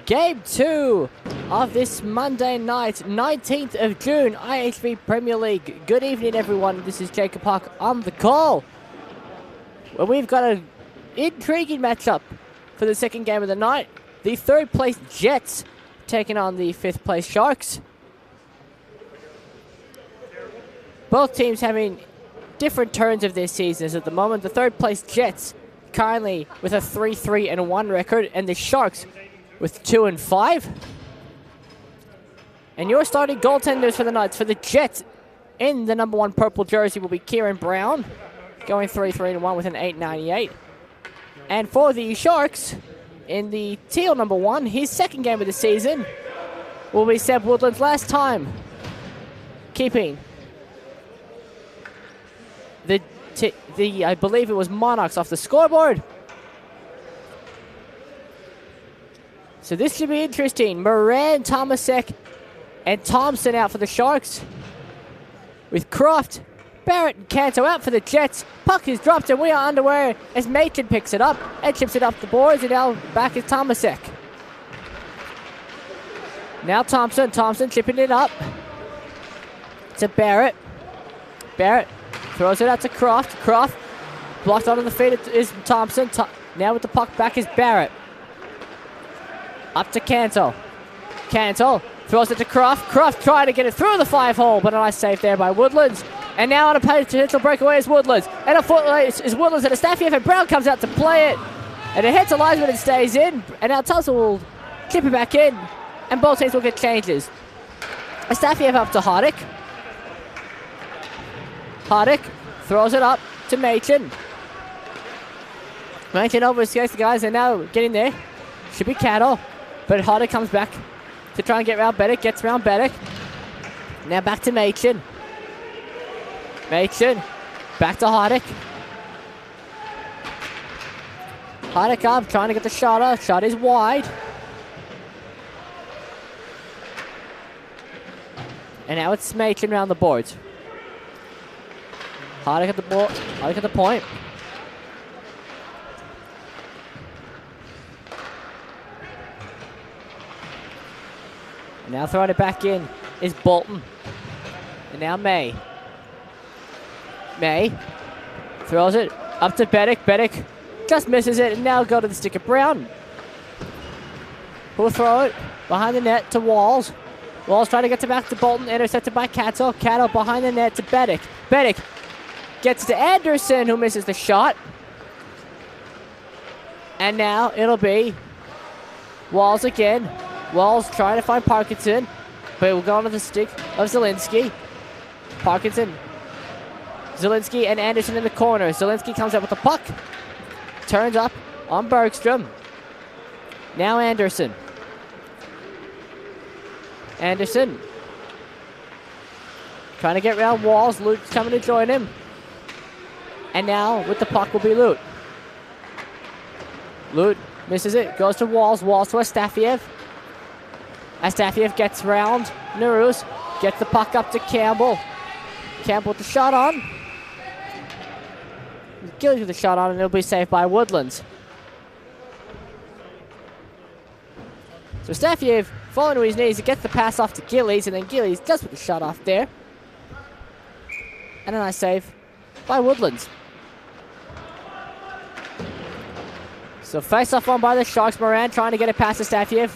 Game 2 of this Monday night, 19th of June, IHV Premier League. Good evening, everyone. This is Jacob Hawk on the call. Well, we've got an intriguing matchup for the second game of the night. The third place Jets taking on the fifth place Sharks. Both teams having different turns of their seasons at the moment. The third place Jets currently with a 3-3-1 record, and the Sharks with 2-5. And your starting goaltenders for the Knights, for the Jets in the number 1 purple jersey, will be Kieran Brown, going 3-3-1 with an 8.98. And for the Sharks in the teal number 1, his second game of the season will be Seb Woodland's last time keeping the I believe it was Monarchs off the scoreboard. So this should be interesting. Moran, Tomasek, and Thompson out for the Sharks, with Croft, Barrett, and Canto out for the Jets. Puck is dropped and we are underway as Machin picks it up and chips it up the boards, and now back is Tomasek. Now Thompson chipping it up to Barrett. Barrett throws it out to Croft. Croft blocked onto the feet is Thompson. Now with the puck back is Barrett. Up to Canto. Canto throws it to Croft. Croft trying to get it through the 5-hole, but a nice save there by Woodlands. And now on a potential breakaway is Woodlands. And a foot is Woodlands and Astafiev, and Brown comes out to play it. And it hits a linesman and stays in. And now Tulsa will chip it back in. And both teams will get changes. Astafiev up to Hardick. Hardick throws it up to Machin. Machin over escapes the guys, and now getting there. Should be Cattle. But Hardick comes back to try and get around Beddick. Gets around Beddick. Now back to Machin. Machin. Back to Hardick. Hardick up, trying to get the shot up. Shot is wide. And now it's Machin around the boards. Hardick at the ball. Hardick at the point. And now throwing it back in is Bolton. And now May. May throws it up to Beddick. Beddick just misses it, and now go to the stick of Brown. Who'll throw it behind the net to Walls. Walls trying to get it back to Bolton. Intercepted by Cattle. Cattle behind the net to Beddick. Beddick gets to Anderson, who misses the shot. And now it'll be Walls again. Walls trying to find Parkinson, but it will go onto the stick of Zielinski. Parkinson, Zielinski, and Anderson in the corner. Zielinski comes up with the puck. Turns up on Bergstrom. Now Anderson. Anderson trying to get around Walls. Lute's coming to join him. And now with the puck will be Lute. Lute misses it. Goes to Walls. Walls to Astafiev. Astafiev gets round Narus. Gets the puck up to Campbell. Campbell with the shot on. Gillies with the shot on, and it'll be saved by Woodlands. So Astafiev falling to his knees. He gets the pass off to Gillies, and then Gillies just with the shot off there. And a nice save by Woodlands. So face off on by the Sharks. Moran trying to get it past Astafiev.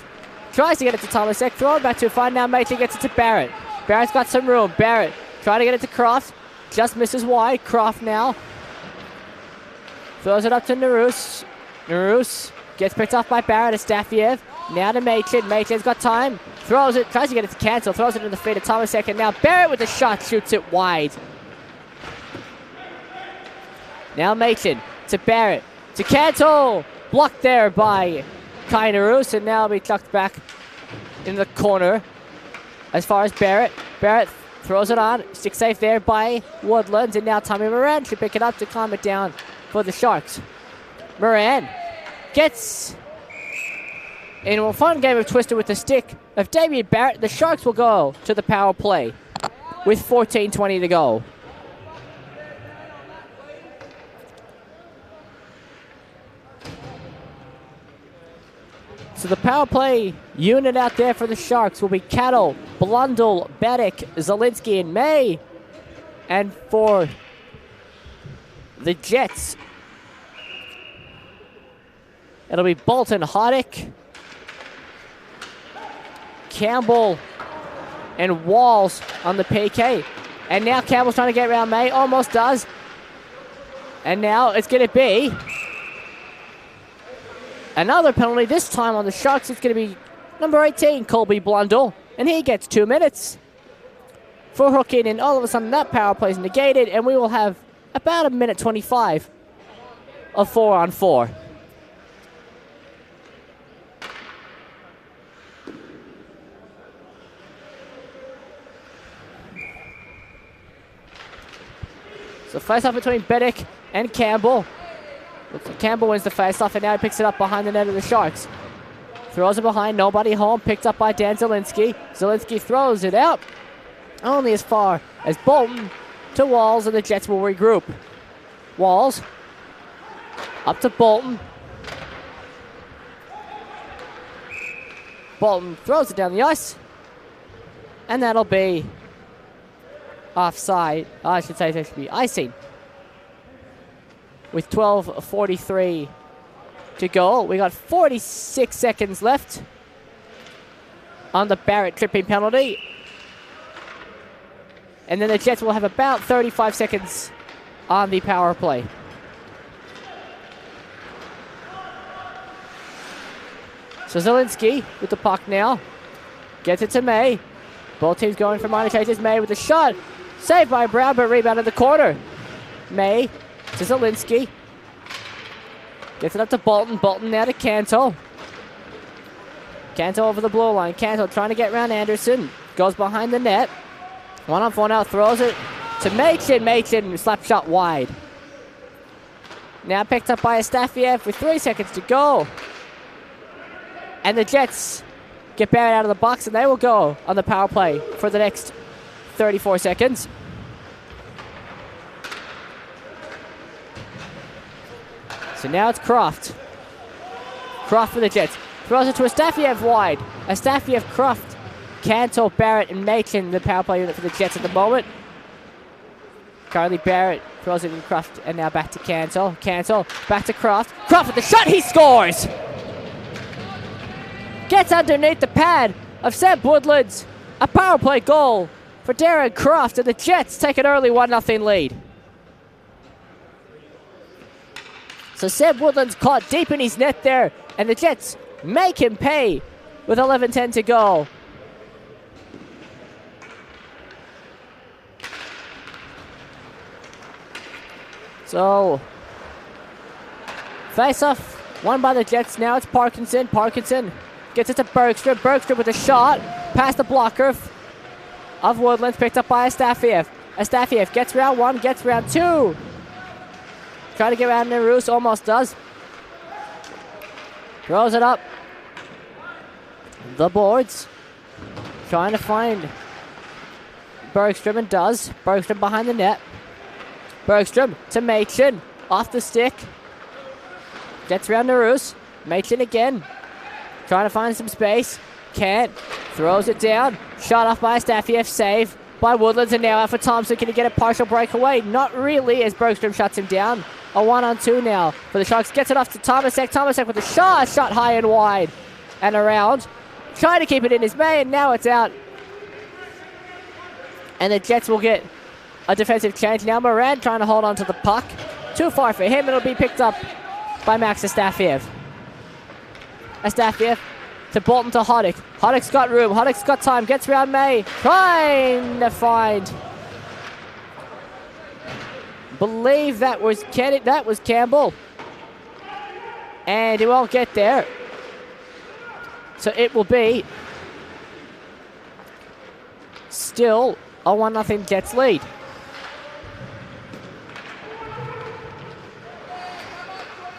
Tries to get it to Tomasek. Throw it back to find now Machin gets it to Barrett. Barrett's got some room. Barrett trying to get it to Croft. Just misses wide. Croft now throws it up to Narus. Narus gets picked off by Barrett. Astafiev now to Machin. Machin's got time. Throws it. Tries to get it to Cancel. Throws it in the feet of Tomasek. And now Barrett with the shot shoots it wide. Now Machin to Barrett. To Cancel. Blocked there by Narus, and now will be chucked back in the corner as far as Barrett. Barrett throws it on. Stick safe there by Woodlands, and now Tommy Moran should pick it up to calm it down for the Sharks. Moran gets in a fun game of Twister with the stick of Damien Barrett. The Sharks will go to the power play with 14:20 to go. So the power play unit out there for the Sharks will be Cattle, Blundell, Baddick, Zielinski, and May. And for the Jets, it'll be Bolton, Hoddick, Campbell, and Walls on the PK. And now Campbell's trying to get around May. Almost does. And now it's going to be another penalty. This time on the Sharks, it's going to be number 18, Colby Blundell. And he gets 2 minutes for hooking. And all of a sudden, that power play is negated. And we will have about 1:25 of 4-on-4. So face-off between Beddick and Campbell. Campbell wins the face-off, and now he picks it up behind the net of the Sharks. Throws it behind, nobody home, picked up by Dan Zielinski. Zielinski throws it out, only as far as Bolton to Walls, and the Jets will regroup. Walls, up to Bolton. Bolton throws it down the ice, and that'll be offside. I should say it should be icing. With 12:43 to go. We got 46 seconds left on the Barrett tripping penalty. And then the Jets will have about 35 seconds on the power play. So Zielinski with the puck now. Gets it to May. Both teams going for minor changes. May with the shot. Saved by Brown, but rebound in the corner. May to Zielinski. Gets it up to Bolton. Bolton now to Canto. Canto over the blue line. Canto trying to get around Anderson. Goes behind the net. 1-on-4 now. Throws it to Machin. Machin slap shot wide. Now picked up by Astafiev with 3 seconds to go. And the Jets get Barrett out of the box, and they will go on the power play for the next 34 seconds. So now it's Croft. Croft for the Jets. Throws it to Astafiev wide. Astafiev, Croft, Canto, Barrett, and Machin, the power play unit for the Jets at the moment. Currently Barrett throws it in Croft, and now back to Canto. Canto, back to Croft. Croft with the shot, he scores! Gets underneath the pad of Seb Woodlands. A power play goal for Darren Croft, and the Jets take an early 1-0 lead. So Seb Woodlands caught deep in his net there, and the Jets make him pay with 11:10 to go. So, face-off won by the Jets. Now it's Parkinson. Parkinson gets it to Bergstrom. Bergstrom with a shot past the blocker of Woodlands, picked up by Astafiev. Astafiev gets round one, gets round two. Trying to get around Nerus, almost does. Throws it up the boards. Trying to find Bergstrom, and does. Bergstrom behind the net. Bergstrom to Machin. Off the stick. Gets around Nerus. Machin again. Trying to find some space. Can't. Throws it down. Shot off by Astafiev. Save by Woodlands, and now out for Thompson. Can he get a partial breakaway? Not really, as Bergstrom shuts him down. A 1-on-2 now for the Sharks. Gets it off to Tomasek. Tomasek with a shot. Shot high and wide and around. Trying to keep it in his May, and now it's out. And the Jets will get a defensive change. Now Moran trying to hold on to the puck. Too far for him. It'll be picked up by Max Astafiev. Astafiev to Bolton to Hoddick. Hoddick's got room. Hoddick's got time. Gets around May. Trying to find. Believe that was Campbell. And he won't get there. So it will be still a 1-0 Jets lead.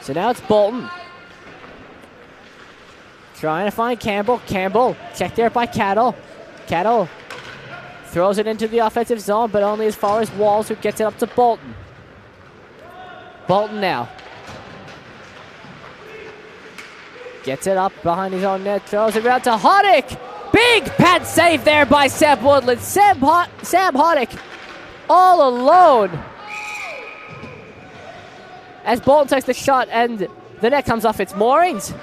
So now it's Bolton. Trying to find Campbell. Campbell checked there by Cattle. Cattle throws it into the offensive zone, but only as far as Walls, who gets it up to Bolton. Bolton now. Gets it up behind his own net, throws it around to Hoddick. Big pad save there by Seb Woodland. Sam Hoddick all alone. As Bolton takes the shot and the net comes off its moorings.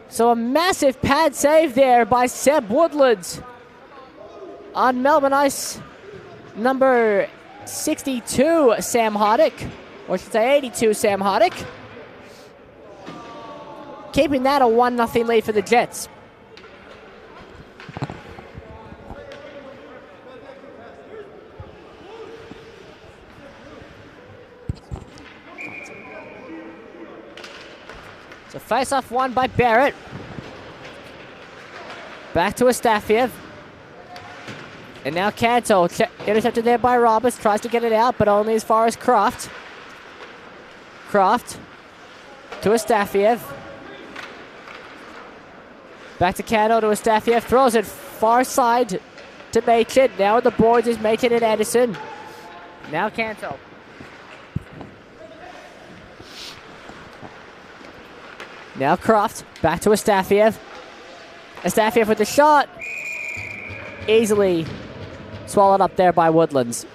So a massive pad save there by Seb Woodland on Melbourne Ice number 62, Sam Hoddick. Or I should say 82, Sam Hoddick. Keeping that a 1-0 lead for the Jets. So face-off won by Barrett. Back to Astafiev. And now Canto, intercepted there by Roberts, tries to get it out, but only as far as Croft. Croft to Astafiev. Back to Canto to Astafiev, throws it far side to Machin. Now at the boards is Machin and Anderson. Now Canto. Now Croft, back to Astafiev. Astafiev with the shot. Easily swallowed up there by Woodlands.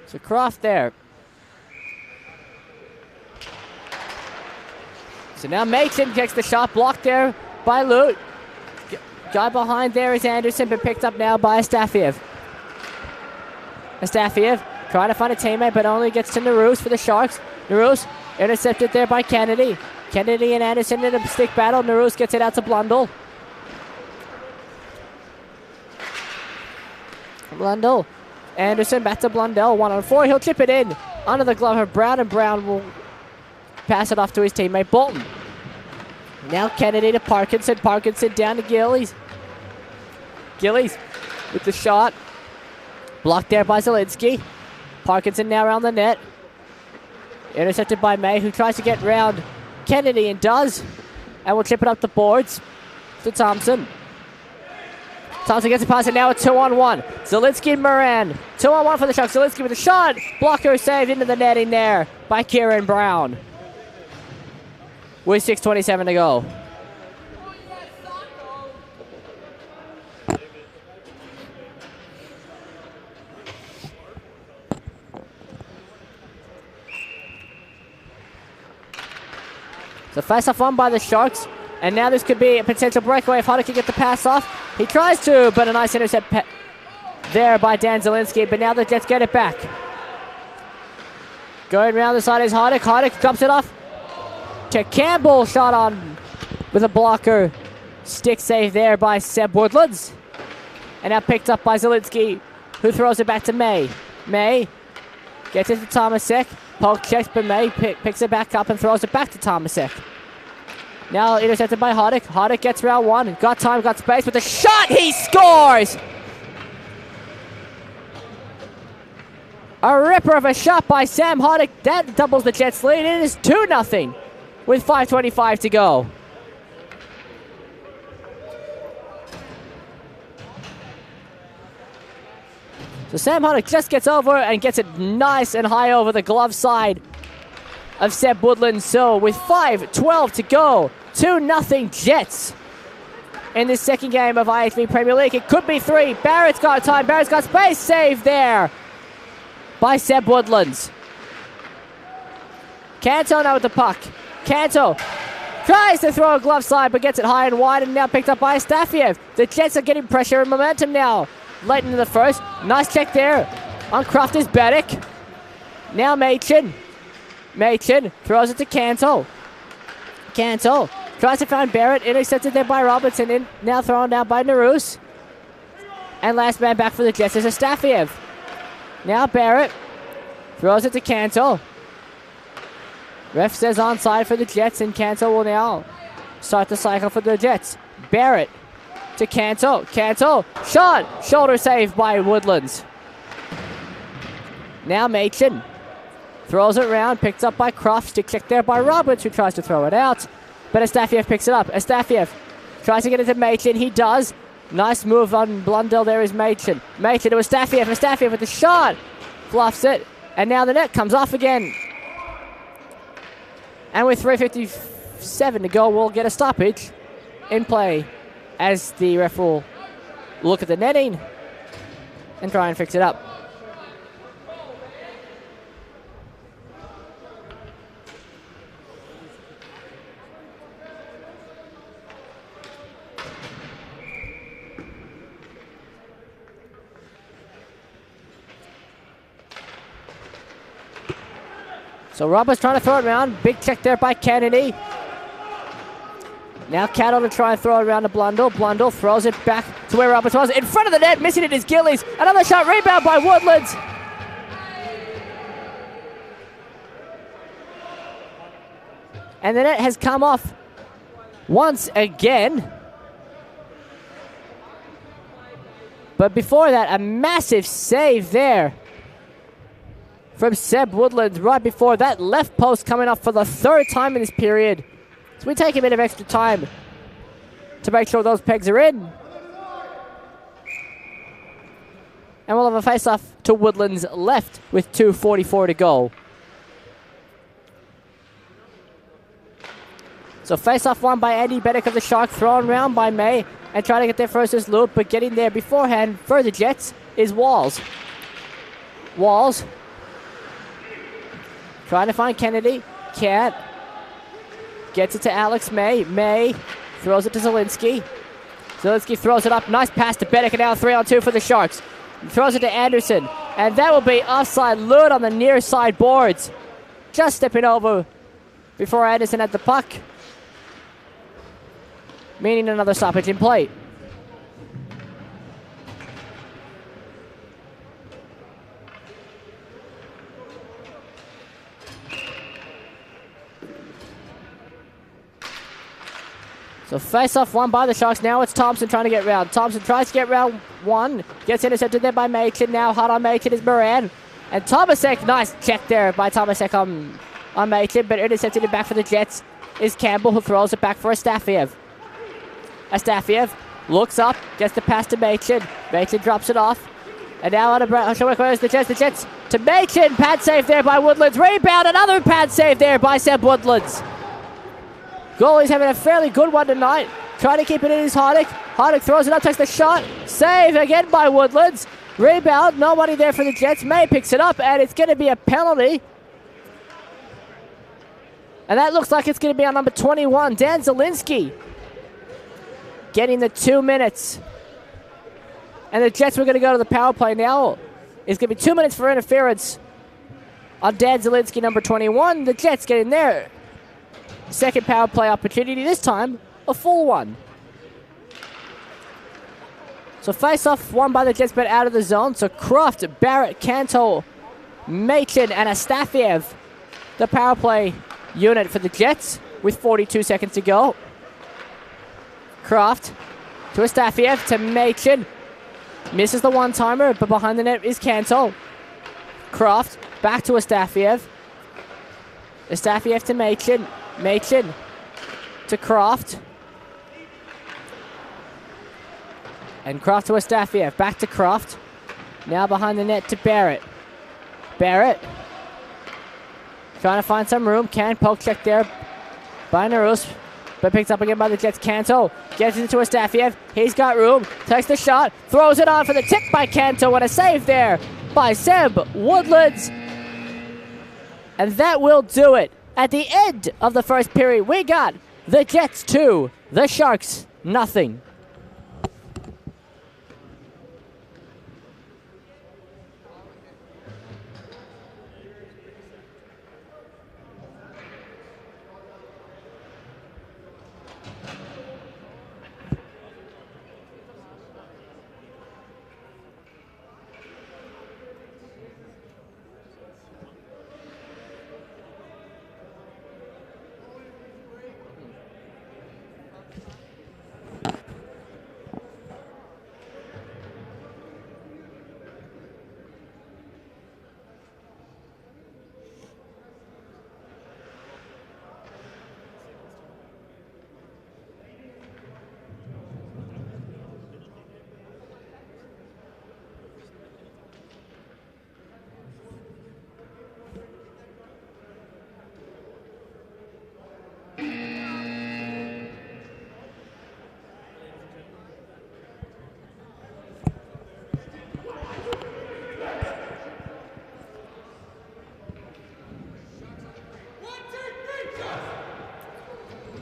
So Croft there. So now Machin gets the shot, blocked there by Lute. Guy behind there is Anderson, but picked up now by Astafiev. Astafiev trying to find a teammate, but only gets to Naroos for the Sharks. Naroos intercepted there by Kennedy. Kennedy and Anderson in a stick battle. Naroos gets it out to Blundell. Blundell. Anderson back to Blundell. 1-on-4. He'll chip it in under the glove of Brown, and Brown will pass it off to his teammate Bolton. Now Kennedy to Parkinson. Parkinson down to Gillies. Gillies with the shot. Blocked there by Zielinski. Parkinson now around the net. Intercepted by May, who tries to get round Kennedy and does. And will chip it up the boards to Thompson. Thompson gets a pass, and now a 2-on-1. Zielinski and Moran. 2-on-1 for the Sharks. Zielinski with a shot. Blocker saved into the netting there by Kieran Brown. With 6:27 to go. So face-off won by the Sharks, and now this could be a potential breakaway if Hoddick can get the pass off. He tries to, but a nice intercept there by Dan Zielinski, but now the Jets get it back. Going around the side is Hoddick. Hoddick drops it off to Campbell, shot on with a blocker. Stick save there by Seb Woodlands. And now picked up by Zielinski, who throws it back to May. May gets it to Tomasek. Polk checks, but May picks it back up and throws it back to Tomasek. Now intercepted by Hoddick. Hoddick gets round one. Got time, got space. With the shot, he scores! A ripper of a shot by Sam Hoddick. That doubles the Jets' lead. It is 2-0 with 5:25 to go. So Sam Hoddick just gets over and gets it nice and high over the glove side of Seb Woodland. So with 5:12 to go, 2-0 Jets in this second game of IHV Premier League. It could be 3. Barrett's got time. Barrett's got space. Save there by Seb Woodlands. Canto now with the puck. Canto tries to throw a glove side, but gets it high and wide, and now picked up by Astafiev. The Jets are getting pressure and momentum now. Late into the first. Nice check there on Crofter's Baddick. Now Machin. Machin throws it to Canto. Canto tries to find Barrett. Intercepted there by Robertson. And now thrown down by Naroos. And last man back for the Jets is Astafiev. Now Barrett throws it to Canto. Ref says onside for the Jets, and Canto will now start the cycle for the Jets. Barrett to Canto. Canto, shot! Shoulder save by Woodlands. Now Machin Throws it around, picked up by Croft. Stick check there by Roberts, who tries to throw it out. But Astafiev picks it up. Astafiev tries to get into Machin. He does. Nice move on Blundell. There is Machin. Machin to Astafiev. Astafiev with the shot. Fluffs it. And now the net comes off again. And with 3:57 to go, we'll get a stoppage in play as the ref will look at the netting and try and fix it up. So Roberts trying to throw it around. Big check there by Kennedy. Now Cattle to try and throw it around to Blundell. Blundell throws it back to where Roberts was. In front of the net, missing it is Gillies. Another shot, rebound by Woodlands. And the net has come off once again. But before that, a massive save there from Seb Woodlands right before that left post coming up for the third time in this period. So we take a bit of extra time to make sure those pegs are in. And we'll have a face-off to Woodlands left with 2:44 to go. So face-off won by Andy Beddick of the Shark, thrown around by May and trying to get there first is Loop, but getting there beforehand for the Jets is Walls. Walls trying to find Kennedy. Can't. Gets it to Alex May. May throws it to Zielinski. Zielinski throws it up. Nice pass to Beddick, and now 3-on-2 for the Sharks. Throws it to Anderson. And that will be offside Lewd on the near side boards. Just stepping over before Anderson had the puck. Meaning another stoppage in play. So face-off won by the Sharks. Now it's Thompson trying to get round. Thompson tries to get round one. Gets intercepted there by Machin. Now hard on Machin is Moran. And Tomasek, nice check there by Tomasek on Machin, but intercepted it back for the Jets is Campbell, who throws it back for Astafiev. Astafiev looks up, gets the pass to Machin. Machin drops it off. And now on the Jets. The Jets to Machin. Pad save there by Woodlands. Rebound, another pad save there by Seb Woodlands. Goalie's having a fairly good one tonight. Trying to keep it in is Hardick. Hardick throws it up, takes the shot. Save again by Woodlands. Rebound, nobody there for the Jets. May picks it up, and it's going to be a penalty. And that looks like it's going to be on number 21, Dan Zielinski. Getting the 2 minutes. And the Jets were going to go to the power play now. It's going to be 2 minutes for interference on Dan Zielinski, number 21. The Jets getting there. Second power play opportunity, this time a full one. So face-off won by the Jets, but out of the zone. So Croft, Barrett, Canto, Machin, and Astafiev, the power play unit for the Jets with 42 seconds to go. Croft to Astafiev to Machin. Misses the one-timer, but behind the net is Canto. Croft back to Astafiev. Astafiev to Machin. Machin to Croft. And Croft to Astafiev. Back to Croft. Now behind the net to Barrett. Barrett trying to find some room. Can poke check there by Narus, but picked up again by the Jets. Canto gets it to Astafiev. He's got room. Takes the shot. Throws it on for the tip by Canto. And a save there by Seb Woodlands. And that will do it. At the end of the first period, we got the Jets 2, the Sharks nothing.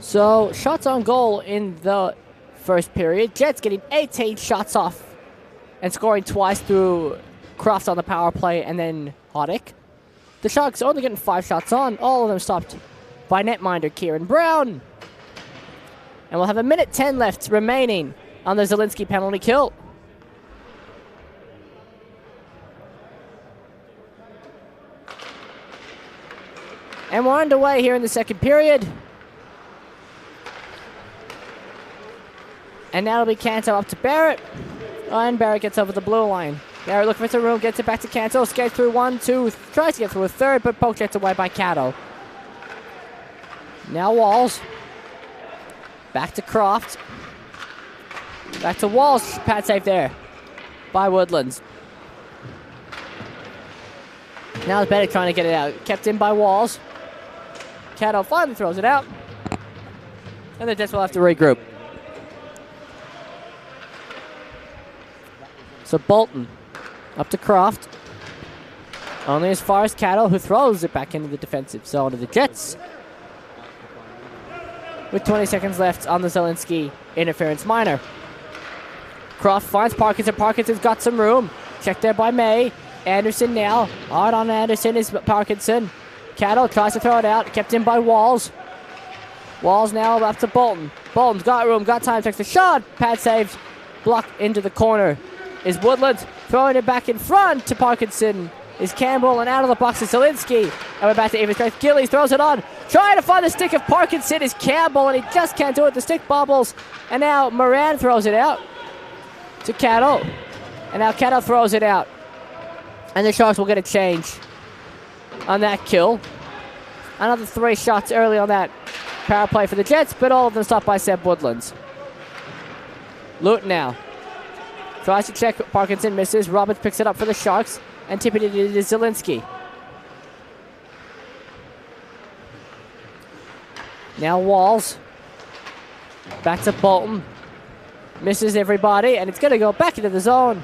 So, shots on goal in the first period. Jets getting 18 shots off and scoring twice through Croft on the power play and then Hoddick. The Sharks only getting 5 shots on, all of them stopped by netminder Kieran Brown. And we'll have 1:10 left remaining on the Zielinski penalty kill. And we're underway here in the second period. And now it'll be Canto up to Barrett. And Barrett gets over the blue line. Barrett looking for some room, gets it back to Canto, skates through 1, 2, tries to get through a third, but poke gets away by Cato. Now Walls. Back to Croft. Back to Walls. Pad save there by Woodlands. Now it's Bennett trying to get it out. Kept in by Walls. Cato finally throws it out. And the Jets will have to regroup. So Bolton up to Croft. Only as far as Cato, who throws it back into the defensive zone of the Jets. With 20 seconds left on the Zielinski interference minor. Croft finds Parkinson. Parkinson's got some room. Checked there by May. Anderson now. Hard on Anderson is Parkinson. Cato tries to throw it out. Kept in by Walls. Walls now up to Bolton. Bolton's got room, got time, takes the shot. Pad saved. Block into the corner is Woodlands. Throwing it back in front to Parkinson is Campbell, and out of the box is Zielinski. And we're back to even strength. Gillies throws it on. Trying to find the stick of Parkinson is Campbell, and he just can't do it. The stick bobbles. And now Moran throws it out to Cato. And now Cato throws it out. And the Sharks will get a change on that kill. Another 3 shots early on that power play for the Jets, but all of them stopped by Seb Woodlands. Luton now. Tries to check. Parkinson misses. Roberts picks it up for the Sharks and tipping it to Zielinski. Now Walls. Back to Bolton. Misses everybody, and it's going to go back into the zone.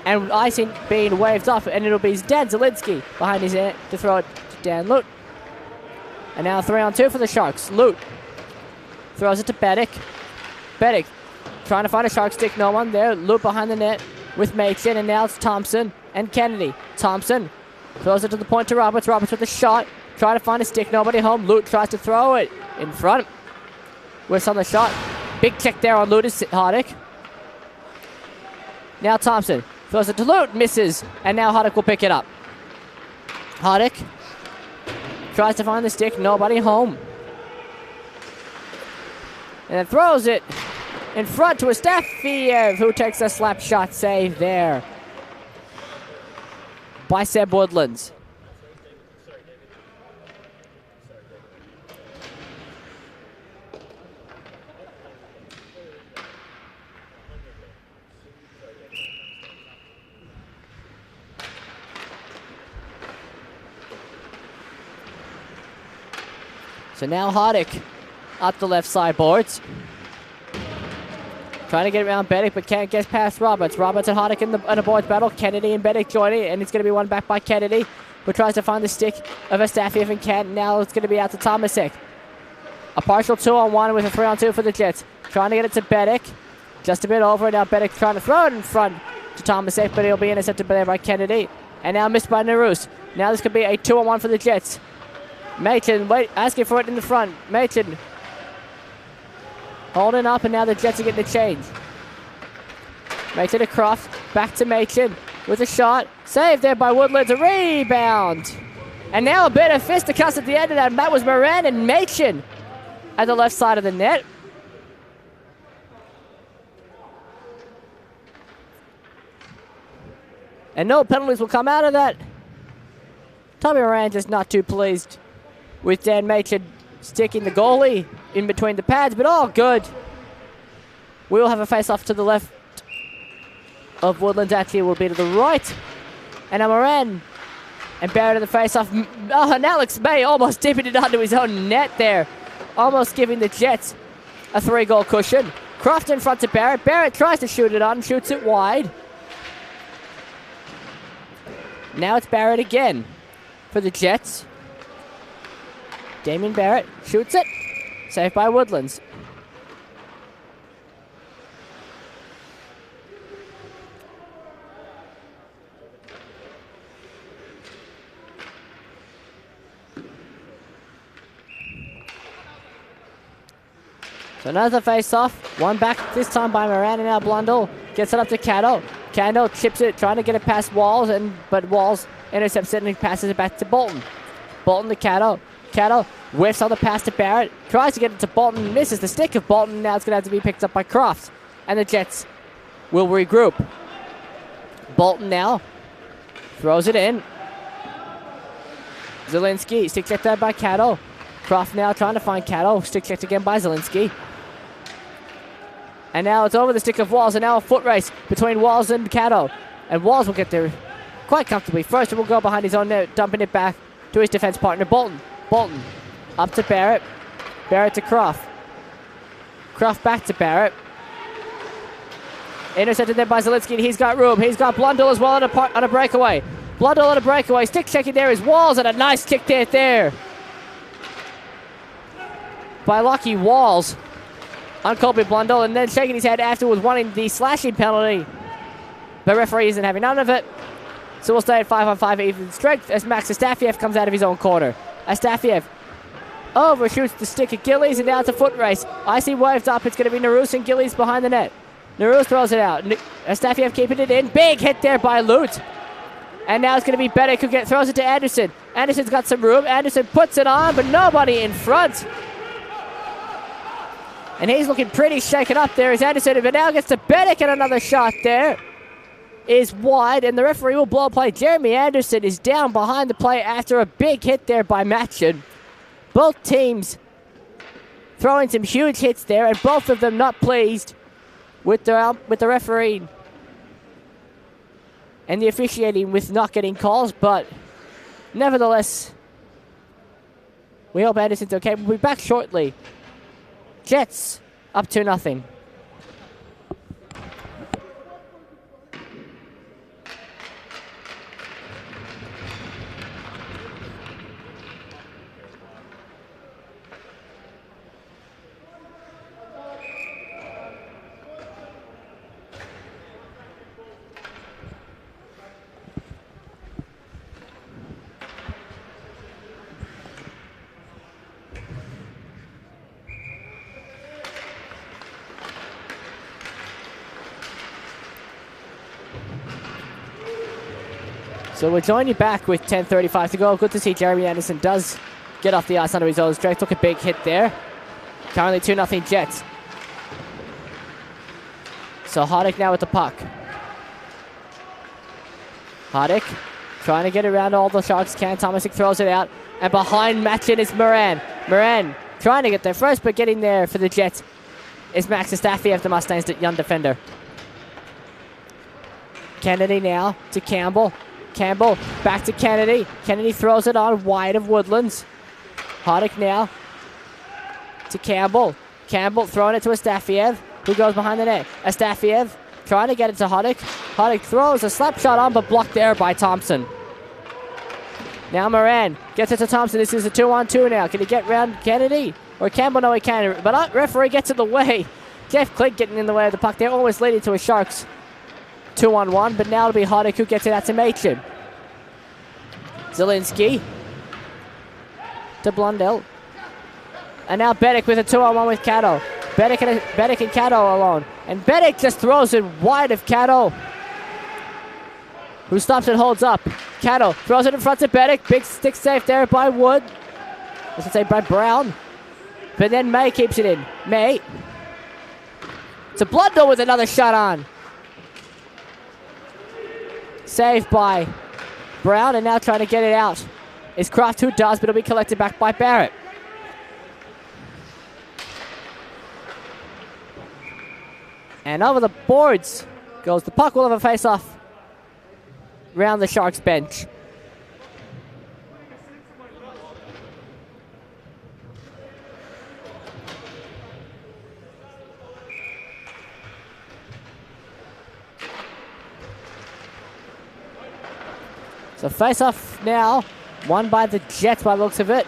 And icing being waved off, and it'll be Dan Zielinski behind his end to throw it to Dan Lute. And now 3-on-2 for the Sharks. Lute throws it to Beddick. Beddick trying to find a Shark stick, no one there. Lute behind the net with Machin, and now it's Thompson and Kennedy. Thompson throws it to the point to Roberts. Roberts with a shot, trying to find a stick, nobody home. Lute tries to throw it in front. Whiffs on the shot. Big check there on Lute is Hoddick. Now Thompson throws it to Lute, misses, and now Hoddick will pick it up. Hoddick tries to find the stick, nobody home. And then throws it in front to Astafiev, who takes a slap shot save there by Seb Woodlands. So now Hoddick up the left side boards. Trying to get around Beddick, but can't get past Roberts. Roberts and Hoddick in a boards battle. Kennedy and Beddick joining, and it's going to be one back by Kennedy, who tries to find the stick of Astafiev and can't. Now it's going to be out to Tomasek. A partial 2-on-1 with a 3-on-2 for the Jets. Trying to get it to Beddick. Just a bit over. Now Beddick trying to throw it in front to Tomasek, but he'll be intercepted there by Kennedy. And now missed by Naroos. Now this could be a 2-on-1 for the Jets. Machin asking for it in the front. Machin holding up, and now the Jets are getting the change. Machin to Croft. Back to Machin with a shot. Saved there by Woodlands. A rebound. And now a bit of fisticuffs at the end of that. And that was Moran and Machin at the left side of the net. And no penalties will come out of that. Tommy Moran just not too pleased with Dan Machin sticking the goalie in between the pads, but all good. We will have a face-off to the left of Woodlands. Actually, it will be to the right. And Moran and Barrett in the face-off. Oh, and Alex May almost dipping it onto his own net there. Almost giving the Jets a 3-goal cushion. Croft in front to Barrett. Barrett tries to shoot it on, shoots it wide. Now it's Barrett again for the Jets. Damien Barrett shoots it. Saved by Woodlands. So another face-off. One back this time by Moran, and now Blundell gets it up to Caddo. Caddo chips it, trying to get it past Walls, but Walls intercepts it and passes it back to Bolton. Bolton to Caddo. Caddo whiffs on the pass to Barrett. Tries to get it to Bolton, misses the stick of Bolton. Now it's going to have to be picked up by Croft. And the Jets will regroup. Bolton now throws it in. Zielinski, stick checked out by Caddo. Croft now trying to find Caddo. Stick checked again by Zielinski. And now it's over the stick of Walls, and now a foot race between Walls and Caddo. And Walls will get there quite comfortably. First, will go behind his own net, dumping it back to his defense partner, Bolton. Bolton up to Barrett. Barrett to Croft. Croft back to Barrett. Intercepted there by Zielinski, and he's got room. He's got Blundell as well on a breakaway. Blundell on a breakaway. Stick checking there is Walls, and a nice kick there by Lucky Walls on Colby Blundell, and then shaking his head afterwards, wanting the slashing penalty. The referee isn't having none of it. So we'll stay at 5-on-5 even strength as Max Astafiev comes out of his own corner. Astafiev overshoots the stick of Gillies, and now it's a foot race. Icy waved up. It's going to be Naroos and Gillies behind the net. Naroos throws it out. Astafiev keeping it in. Big hit there by Lute. And now it's going to be Bedek who throws it to Anderson. Anderson's got some room. Anderson puts it on, but nobody in front. And he's looking pretty shaken up there as Anderson, but now gets to Bedek, and another shot there is wide, and the referee will blow a play. Jeremy Anderson is down behind the play after a big hit there by Matchin. Both teams throwing some huge hits there, and both of them not pleased with the referee and the officiating with not getting calls, but nevertheless, we hope Anderson's okay. We'll be back shortly. Jets up 2-0. So we'll join you back with 10:35 to go. Good to see Jeremy Anderson does get off the ice under his own strength. Took a big hit there. Currently 2-0 Jets. So Hardick now with the puck. Hardick trying to get around all the Sharks can. Tomasic throws it out. And behind Matchin is Moran. Moran trying to get there first, but getting there for the Jets is Max Astafiev, the Mustangs' young defender. Kennedy now to Campbell. Campbell back to Kennedy. Kennedy throws it on wide of Woodlands. Hardick now to Campbell. Campbell throwing it to Astafiev, who goes behind the net. Astafiev trying to get it to Hardick. Hardick throws a slap shot on, but blocked there by Thompson. Now Moran gets it to Thompson. This is a 2-on-2 now. Can he get around Kennedy? Or Campbell? No, he can't. But referee gets in the way. Jeff Klink getting in the way of the puck there, almost leading to a Sharks 2-on-1, but now it'll be Hardick who gets it out to Machin. Zielinski to Blundell. And now Bedek with a 2-on-1 with Caddo. Bedek and Caddo alone. And Bedek just throws it wide of Caddo, who stops and holds up. Caddo throws it in front of Bedek. Big stick safe there by Wood. I should say by Brown. But then May keeps it in. May to Blundell with another shot on. Saved by Brown, and now trying to get it out is Croft, who does, but it'll be collected back by Barrett. And over the boards goes the puck. Will have a face-off round the Sharks bench. So face-off now, won by the Jets by the looks of it.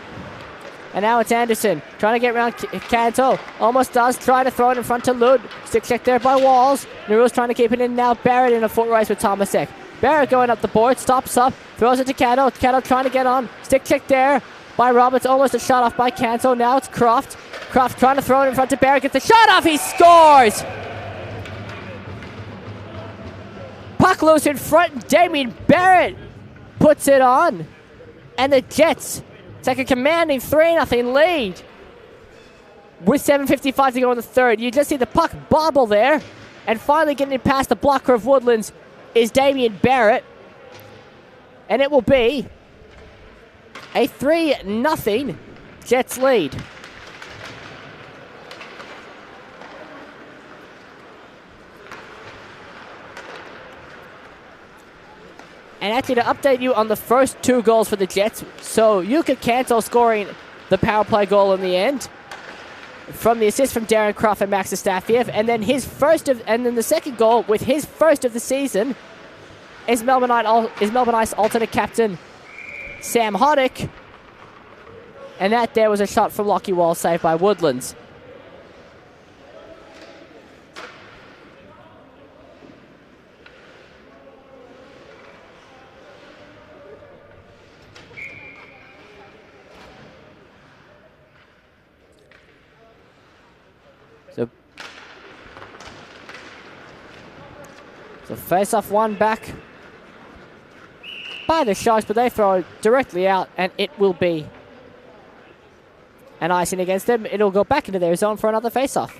And now it's Anderson trying to get around Canto. Almost does. Try to throw it in front to Lud. Stick check there by Walls. Naru's trying to keep it in now. Barrett in a foot race with Tomasek. Barrett going up the board. Stops up. Throws it to Canto. Canto trying to get on. Stick check there by Roberts. Almost a shot off by Canto. Now it's Croft. Croft trying to throw it in front to Barrett. Gets the shot off. He scores! Puck loose in front. Damien Barrett puts it on. And the Jets take a commanding 3-0 lead with 7:55 to go in the third. You just see the puck bobble there. And finally getting it past the blocker of Woodlands is Damien Barrett. And it will be a 3-0 Jets lead. And actually, to update you on the first 2 goals for the Jets, so you could cancel scoring the power play goal in the end from the assist from Darren Croft and Max Astafiev, and then the second goal with his first of the season is Melbourne Ice alternate captain Sam Hoddick, and that there was a shot from Lockie Wall saved by Woodlands. So face-off one back by the Sharks, but they throw it directly out, and it will be an icing against them. It'll go back into their zone for another face-off.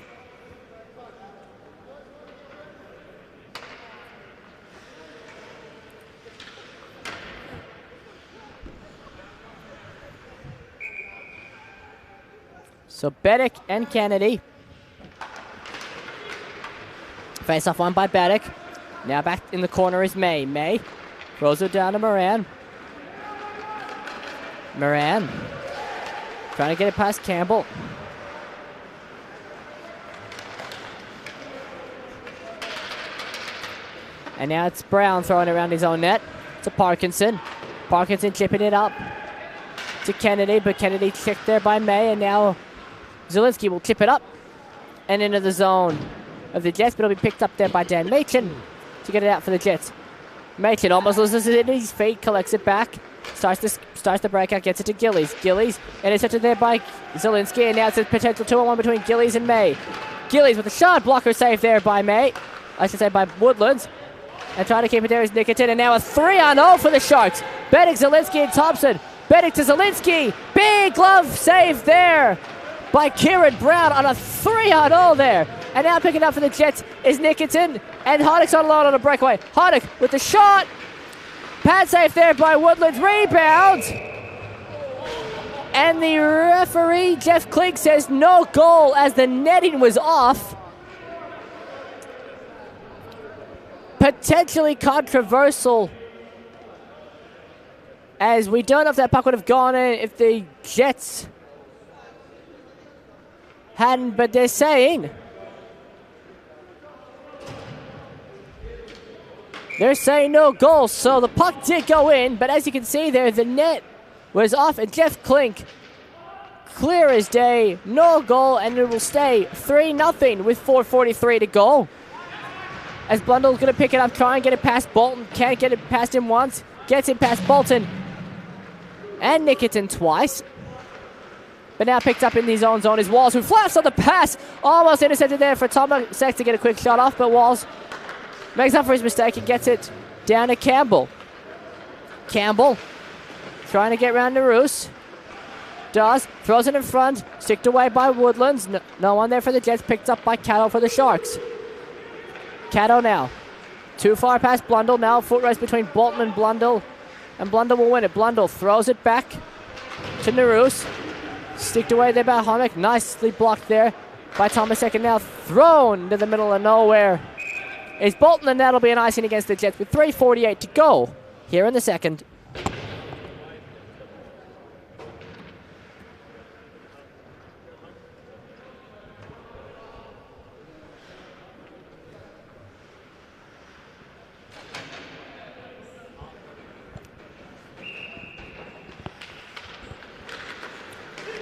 So Baddock and Kennedy. Face-off one by Baddock. Now back in the corner is May. May throws it down to Moran. Moran trying to get it past Campbell. And now it's Brown throwing around his own net to Parkinson. Parkinson chipping it up to Kennedy, but Kennedy checked there by May, and now Zielinski will chip it up and into the zone of the Jets, but it'll be picked up there by Dan Machin to get it out for the Jets. Machin almost loses it at his feet, collects it back, starts the breakout, gets it to Gillies. Gillies intercepted there by Zielinski, and now it's a potential 2-on-1 between Gillies and May. Gillies with a shot blocker save there by May, I should say by Woodlands, and trying to keep it there is Nikitin, and now a 3-on-0 for the Sharks. Beddick, Zielinski, and Thompson. Beddick to Zielinski, big glove save there by Kieran Brown on a 3-on-0 there. And now picking up for the Jets is Nikitin, and Hoddick's on alone on a breakaway. Hoddick with the shot. Pad safe there by Woodlands. Rebound. And the referee, Jeff Klink, says no goal as the netting was off. Potentially controversial, as we don't know if that puck would have gone in if the Jets hadn't, but they're saying no goal, so the puck did go in, but as you can see there, the net was off, and Jeff Klink, clear as day, no goal, and it will stay 3-0 with 4:43 to go. As Blundell's going to pick it up, try and get it past Bolton, can't get it past him once, gets it past Bolton and Nikitin twice. But now picked up in the zone is Walls, who flaps on the pass, almost intercepted there for Tomasek to get a quick shot off, but Walls makes up for his mistake and gets it down to Campbell. Campbell trying to get round to Roos. Throws it in front, sticked away by Woodlands. No one there for the Jets, picked up by Cato for the Sharks. Cato now. Too far past Blundell. Now a foot race between Bolton and Blundell. And Blundell will win it. Blundell throws it back to Naroos. Sticked away there by Homick. Nicely blocked there by Tomasek. And now thrown to the middle of nowhere is Bolton, and that'll be an icing against the Jets with 3:48 to go here in the second.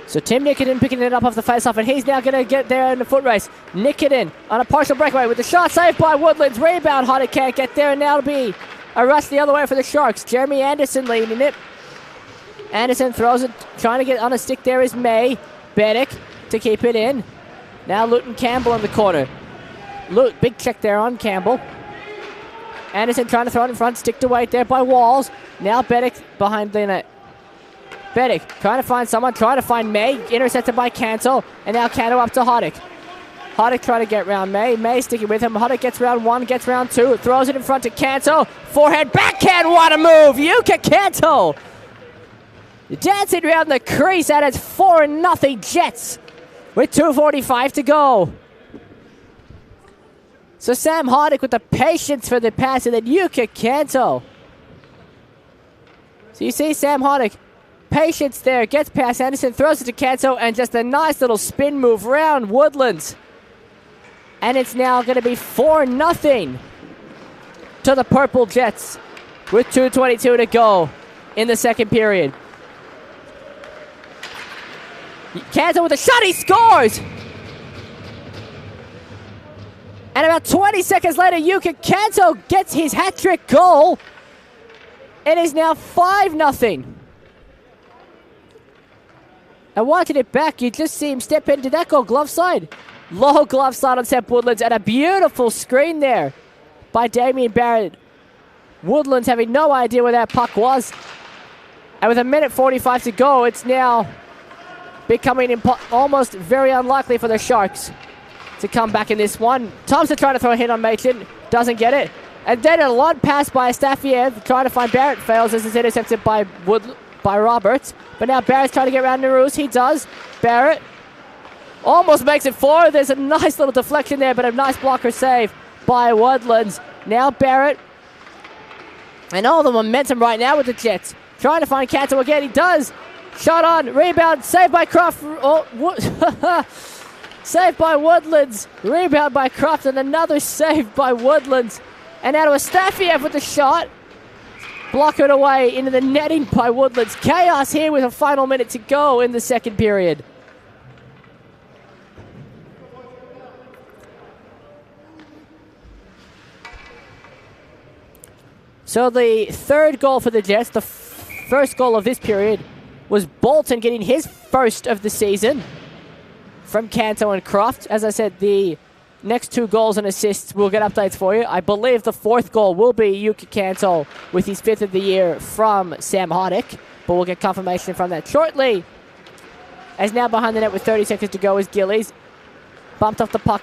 So Tim Nickenden picking it up off the face-off, and he's now going to get there in the foot race. Nickenden on a partial breakaway with the shot saved by Woodlands. Rebound, Hoddick can't get there, and now it'll be a rush the other way for the Sharks. Jeremy Anderson leading it. Anderson throws it, trying to get on a stick there is May. Beddick to keep it in. Now Luton Campbell in the corner. Big check there on Campbell. Anderson trying to throw it in front, sticked away there by Walls. Now Beddick behind the net. Beddick trying to find someone, trying to find May, intercepted by Canto, and now Canto up to Hoddick. Hoddick trying to get round May. May sticking with him. Hoddick gets round one, gets round two, throws it in front to Canto. Forehand backhand, what a move! Yuka Canto! Dancing around the crease, and it's 4-0 Jets with 2:45 to go. So Sam Hoddick with the patience for the pass, and then Yuka Canto. So you see Sam Hoddick, patience there, gets past Anderson, throws it to Canto, and just a nice little spin move round Woodlands. And it's now going to be 4-0 to the Purple Jets with 2:22 to go in the second period. Canto with a shot, he scores! And about 20 seconds later, Yuka Canto gets his hat-trick goal. It is now 5-0. And watching it back, you just see him step into that goal glove side. Low glove side on Seth Woodlands, and a beautiful screen there by Damien Barrett. Woodlands having no idea where that puck was. And with 1:45 to go, it's now becoming almost very unlikely for the Sharks to come back in this one. Thompson trying to throw a hit on Machin, doesn't get it. And then a long pass by Stafiev, trying to find Barrett, fails as it's intercepted by Roberts. But now Barrett's trying to get around Narouz, he does. Barrett almost makes it 4. There's a nice little deflection there, but a nice blocker save by Woodlands. Now Barrett, and all the momentum right now with the Jets. Trying to find Canto again, he does. Shot on, rebound, saved by Croft. Saved by Woodlands. Rebound by Croft, and another save by Woodlands. And now to Astafiev with the shot. Block it away into the netting by Woodlands. Chaos here with a final minute to go in the second period. So the third goal for the Jets, the first goal of this period, was Bolton getting his first of the season from Canto and Croft. As I said, the next 2 goals and assists, we'll get updates for you. I believe the 4th goal will be Yuka Canto with his 5th of the year from Sam Hoddick, but we'll get confirmation from that shortly. As now behind the net with 30 seconds to go is Gillies. Bumped off the puck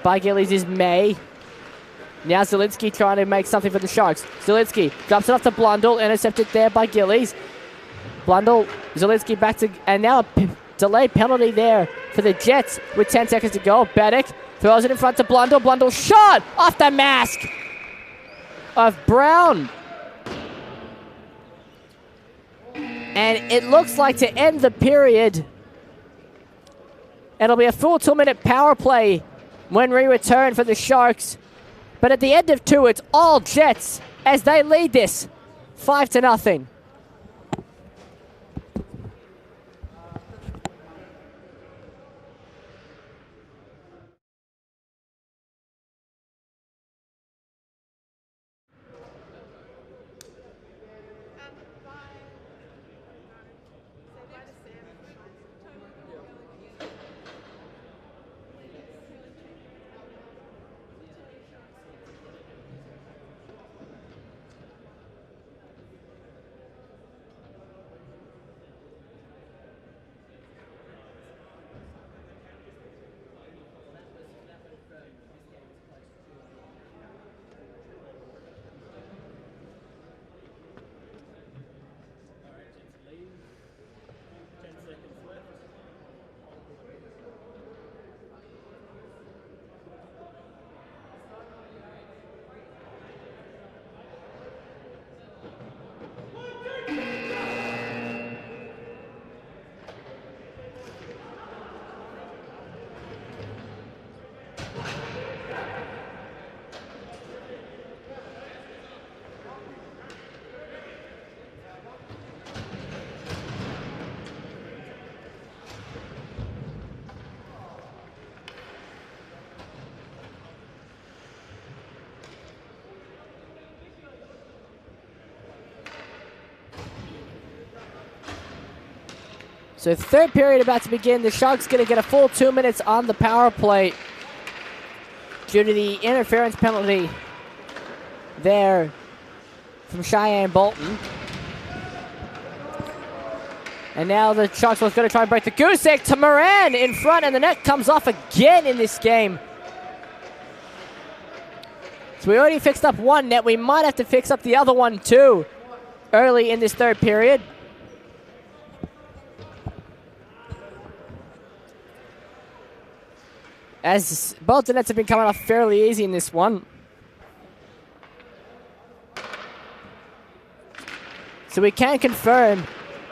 by Gillies is May. Now Zielinski trying to make something for the Sharks. Zielinski drops it off to Blundell, intercepted there by Gillies. Blundell, Zielinski back to, and now a delayed penalty there for the Jets with 10 seconds to go. Beddick throws it in front to Blundell. Blundell shot off the mask of Brown. And it looks like to end the period, it'll be a full 2-minute power play when we return for the Sharks. But at the end of 2, it's all Jets as they lead this 5-0. So third period about to begin. The Sharks going to get a full 2 minutes on the power play due to the interference penalty there from Cheyenne Bolton. And now the Sharks was going to try and break the goose egg to Moran in front, and the net comes off again in this game. So we already fixed up one net. We might have to fix up the other one too early in this third period. As both the nets have been coming off fairly easy in this one. So we can confirm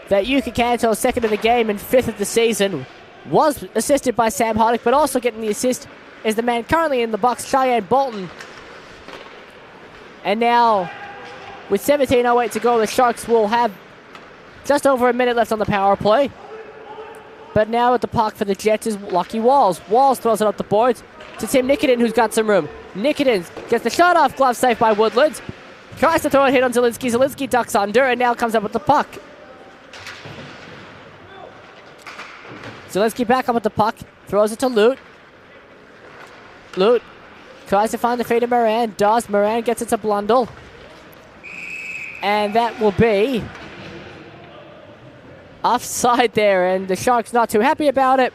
that Yuka Kanto, second of the game and fifth of the season, was assisted by Sam Hoddick, but also getting the assist is the man currently in the box, Cheyenne Bolton. And now, with 17:08 to go, the Sharks will have just over a minute left on the power play. But now at the puck for the Jets is Lucky Walls. Walls throws it up the boards to Tim Nikitin, who's got some room. Nikitin gets the shot off, glove safe by Woodlands. Tries to throw a hit on Zielinski. Zielinski ducks under and now comes up with the puck. Zielinski back up with the puck. Throws it to Lute. Lute tries to find the feed of Moran. Does. Moran gets it to Blundell. And that will be offside there. And the Sharks not too happy about it.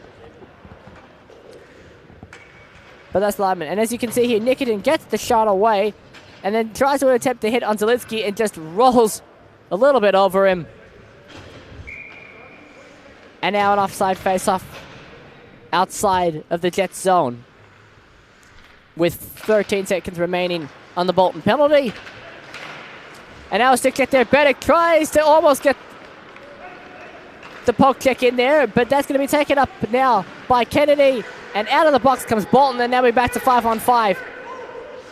But that's lineman. And as you can see here, Nikitin gets the shot away. And then tries to attempt to hit on Zielinski and just rolls a little bit over him. And now an offside face-off outside of the Jets zone with 13 seconds remaining on the Bolton penalty. And now a stick check there. Bennett tries to almost get the poke check in there, but that's going to be taken up now by Kennedy. And out of the box comes Bolton, and now we're back to 5-on-5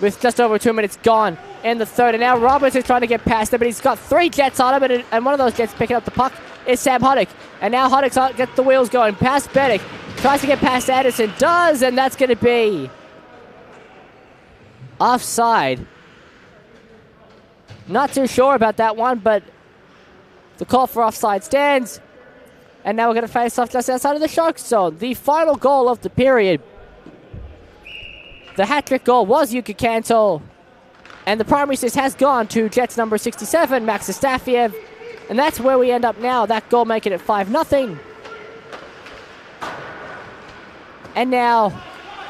with just over 2 minutes gone in the third. And now Roberts is trying to get past him, but he's got 3 Jets on him, and one of those Jets picking up the puck is Sam Hoddick. And now Hoddick gets the wheels going past Bennett. Tries to get past Anderson. Does, and that's going to be offside. Not too sure about that one, but the call for offside stands. And now we're going to face off just outside of the Sharks zone. The final goal of the period. The hat-trick goal was Yuka Kanto. And the primary assist has gone to Jets number 67, Max Astafiev. And that's where we end up now. That goal making it 5-0. And now,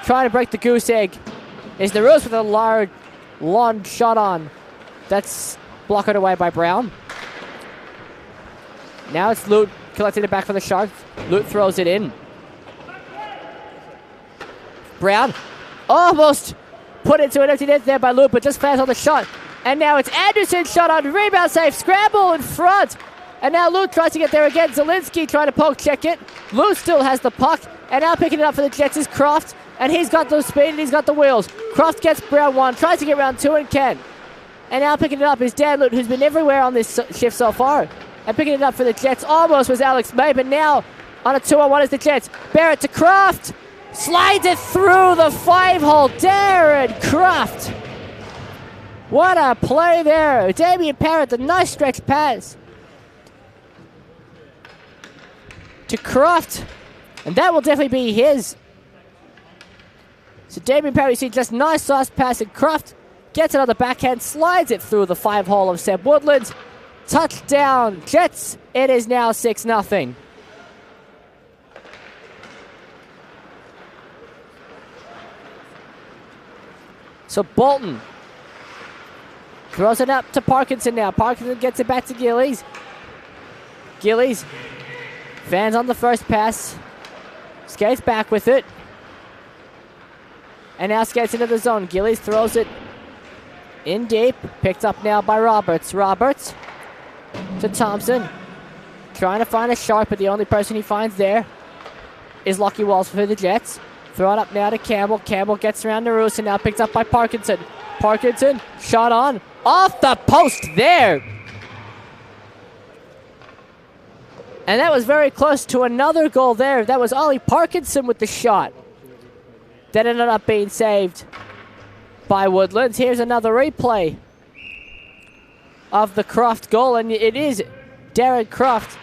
trying to break the goose egg is the Roos with a large, long shot on. That's blocked away by Brown. Now it's Lute collecting it back for the Sharks. Lute throws it in. Brown almost put into an empty net there by Lute, but just fans on the shot. And now it's Anderson shot on, rebound save, scramble in front. And now Lute tries to get there again. Zielinski trying to poke check it. Lute still has the puck. And now picking it up for the Jets is Croft. And he's got the speed and he's got the wheels. Croft gets Brown 1, tries to get round 2 and can. And now picking it up is Dan Lute, who's been everywhere on this shift so far. And picking it up for the Jets almost was Alex May, but now on a 2-on-1 is the Jets. Barrett to Croft. Slides it through the 5-hole. Darren Croft. What a play there. Damien Parrott, the nice stretch pass to Croft. And that will definitely be his. So Damien Parrott, you see just nice soft pass, and Croft gets it on the backhand, slides it through the 5-hole of Seb Woodlands. Touchdown, Jets. It is now 6-0. So Bolton throws it up to Parkinson now. Parkinson gets it back to Gillies. Gillies fans on the first pass. Skates back with it. And now skates into the zone. Gillies throws it in deep. Picked up now by Roberts. Roberts to Thompson. Trying to find a Shark, but the only person he finds there is Lucky Walls for the Jets. Throw it up now to Campbell. Campbell gets around to Roos and now picked up by Parkinson. Parkinson, shot on. Off the post there. And that was very close to another goal there. That was Ollie Parkinson with the shot. That ended up being saved by Woodlands. Here's another replay of the Croft goal, and it is Darren Croft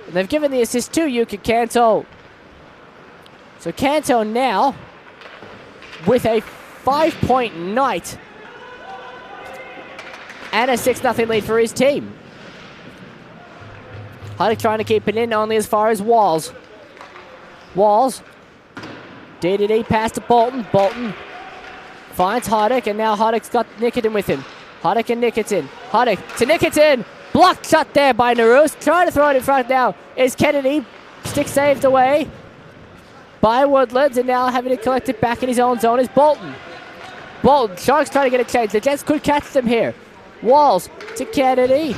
And they've given the assist to Yuka Kanto. So Kanto now with a 5-point night and a 6-0 lead for his team. Huddick trying to keep it in only as far as Walls. Walls. D pass to Bolton. Bolton finds Huddick, and now Huddick's got Nikitin with him. Huddick and Nikitin. Huddick to Nikitin. Blocked shot there by Narus. Trying to throw it in front now is Kennedy. Stick saved away by Woodlands, and now having to collect it back in his own zone is Bolton. Bolton, Sharks trying to get a change. The Jets could catch them here. Walls to Kennedy.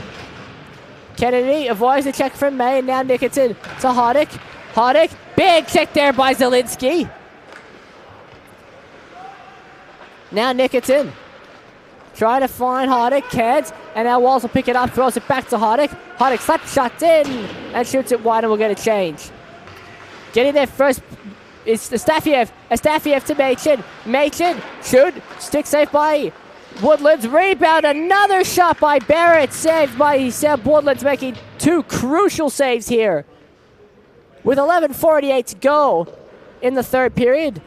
Kennedy avoids the check from May, and now Nikitin to Huddick. Huddick, big check there by Zielinski. Now Nikitin trying to find Huddick, can't, and now Walls will pick it up, throws it back to Huddick. Huddick slap shots in and shoots it wide, and we'll get a change. Getting there first is Astafiev. Astafiev to Machin. Machin shoot, stick safe by Woodlands. Rebound, another shot by Barrett, saved by Seb Woodlands, making two crucial saves here. With 11:48 to go in the third period.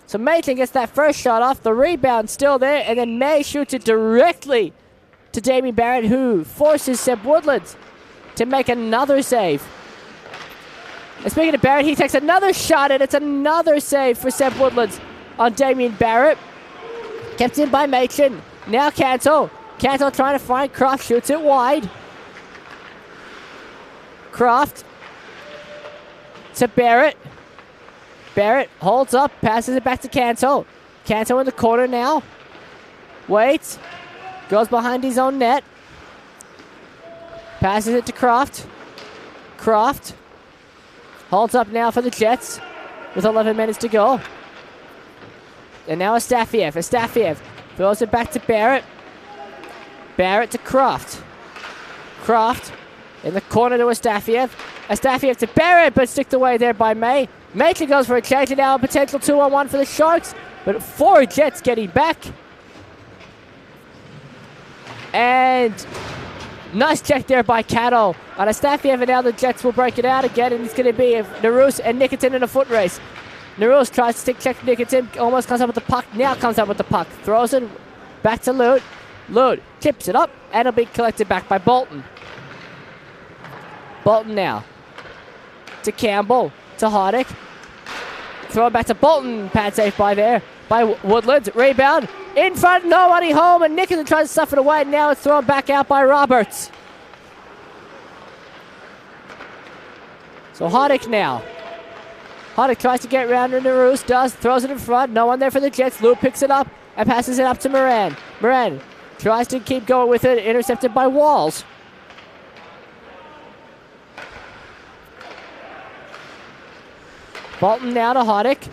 So Machin gets that first shot off, the rebound still there, and then May shoots it directly to Damien Barrett, who forces Seb Woodlands to make another save. And speaking of Barrett, he takes another shot, and it's another save for Seb Woodlands on Damien Barrett. Kept in by Machin. Now Canto. Canto trying to find Croft, shoots it wide. Croft to Barrett. Barrett holds up, passes it back to Canto. Canto in the corner now. Waits. Goes behind his own net. Passes it to Croft. Croft holds up now for the Jets with 11 minutes to go. And now Astafiev. Astafiev throws it back to Barrett. Barrett to Croft. Croft in the corner to Astafiev. Astafiev to Barrett, but sticked away there by May. Machin goes for a change, and now a potential 2-on-1 for the Sharks, but 4 Jets getting back. And nice check there by Cato on Astafiev, and now the Jets will break it out again, and it's going to be Narus and Nikitin in a foot race. Narus tries to stick check Nikitin, almost comes up with the puck, now comes up with the puck, throws it back to Lute. Lute tips it up, and it'll be collected back by Bolton. Bolton now to Campbell, to Huddick. Throw it back to Bolton, pad safe by there, by Woodlands. Rebound, in front, nobody home, and Nikitin tries to stuff it away, and now it's thrown back out by Roberts. So Huddick now. Huddick tries to get around into Roos, throws it in front, no one there for the Jets. Lou picks it up and passes it up to Moran. Moran tries to keep going with it, intercepted by Walls. Bolton now to Huddick.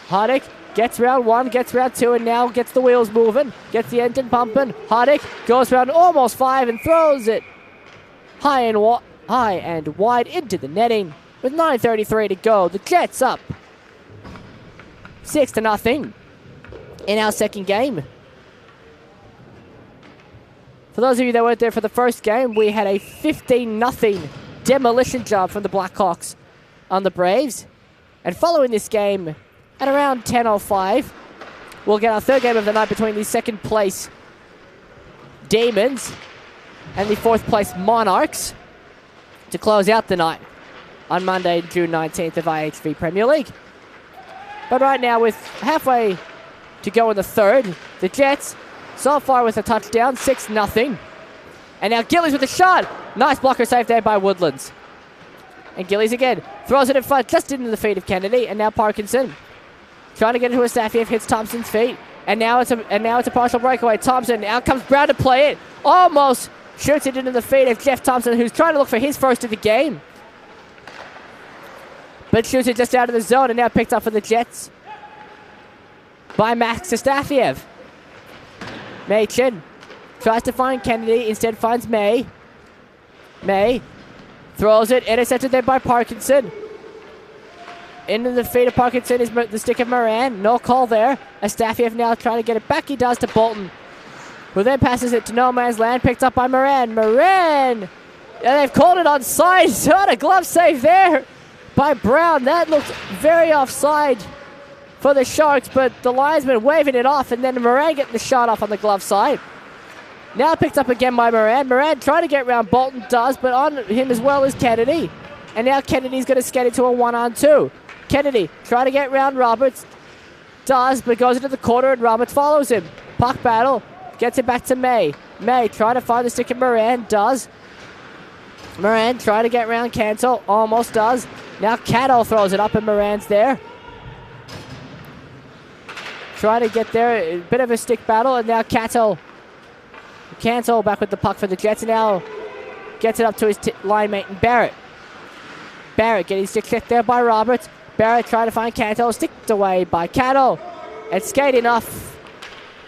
Huddick gets round 1, gets round 2, and now gets the wheels moving. Gets the engine pumping. Huddick goes round almost 5 and throws it high and wide into the netting. With 9:33 to go, the Jets up 6-0 in our second game. For those of you that weren't there for the first game, we had a 15-0 demolition job from the Blackhawks on the Braves. And following this game, at around 10:05, we'll get our third game of the night between the second place Demons and the fourth place Monarchs to close out the night on Monday, June 19th of IHV Premier League. But right now, with halfway to go in the third, the Jets, so far with a touchdown, 6-0. And now Gillies with a shot. Nice blocker save there by Woodlands. And Gillies again throws it in front, just into the feet of Kennedy, and now Parkinson trying to get into a Astafiev, hits Thompson's feet, and now it's a partial breakaway. Thompson, out comes Brown to play it, almost shoots it into the feet of Jeff Thompson, who's trying to look for his first of the game, but shoots it just out of the zone, and now picked up for the Jets by Max Astafiev. Machin tries to find Kennedy, instead finds May. May throws it, intercepted there by Parkinson. Into the feet of Parkinson is the stick of Moran. No call there. Astafiev now trying to get it back. He does to Bolton, who then passes it to no man's land. Picked up by Moran. Moran Yeah, they've called it onside. So a glove save there by Brown. That looked very offside for the Sharks, but the linesman waving it off, and then Moran getting the shot off on the glove side. Now picked up again by Moran. Moran trying to get around Bolton, does, but on him as well as Kennedy. And now Kennedy's going to skate into a 1-on-2. Kennedy trying to get around Roberts, does, but goes into the corner and Roberts follows him. Puck battle, gets it back to May. May trying to find the stick of Moran, does. Moran trying to get around Cancel, almost does. Now Cato throws it up and Moran's there. Trying to get there, a bit of a stick battle, and now Cancel back with the puck for the Jets, and now gets it up to his line mate and Barrett. Barrett getting stick checked there by Roberts. Barrett trying to find Cato, sticked away by Cato. And skating off